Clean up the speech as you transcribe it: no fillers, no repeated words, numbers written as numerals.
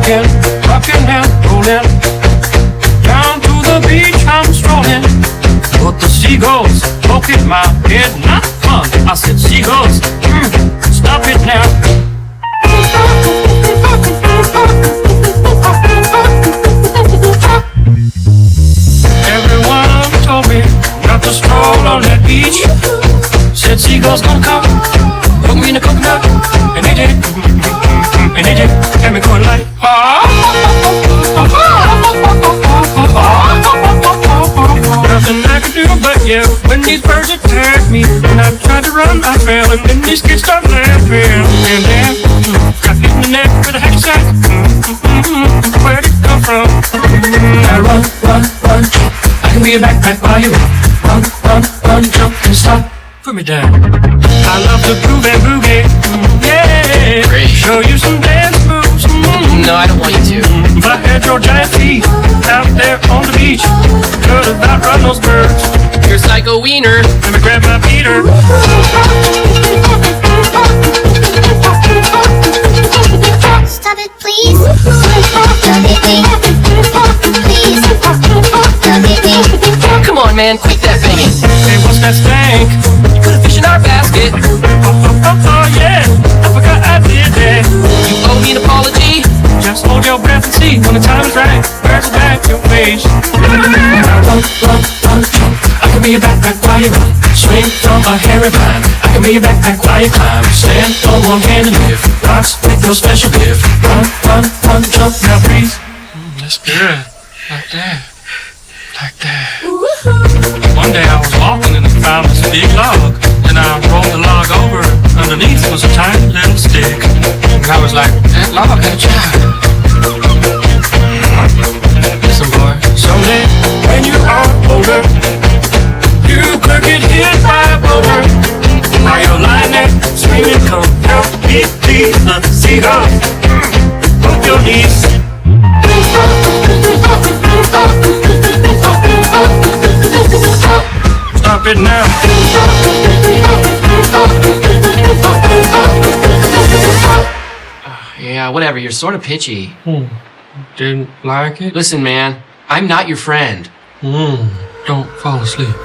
rocking, rocking and rolling. Down to the beach I'm strolling, but the seagulls poking my head, not fun. I said, seagulls, stop it now. Everyone told me not to stroll on that beach. Said seagulls gonna come, put me in a coconut, and they did, and they did, and me going like, nothing I could do but yell when these birds attacked me. And I tried to run, I fell, and then these kids started laughing. And then got hit in the neck with a hacky sack. Where'd it come from? Now run, run, run. I can be a backpack while you run, run, run, jump and stop. Put me down. I love to groove and boogie. Yeah. Great. Show you some dance moves. No, I don't want you to. If I had your giant feet out there on the beach, could about run those birds. You're a psycho wiener. Let me grab my Peter. Stop it, please. Don't hit me. Please. Don't hit me. Come on, man, quit that banging. Hey, what's that stank? You put a fish in our basket. Oh, yeah, I forgot I did that. You owe me an apology. Just hold your breath and see when the time is right. Birds will back your face. Run, run, run, jump. I can be a backpack while you run. Swing from a hairy vine. I can be a backpack while you climb. Stand on one hand and lift. Rocks with your special gift. Run, run, run, jump. Now breathe. That's good. Like that. Like that. One day I was walking and I found this big log. Then I rolled the log over. Underneath was a tiny little stick. And I was like, that log had a child. Listen, boy, someday when you are older, you could get hit by a boulder. While you're lying there screaming, come help me, please. The seagull, on your knees. Stop it now. Yeah, whatever, you're sort of pitchy. Didn't like it? Listen, man, I'm not your friend. Don't fall asleep.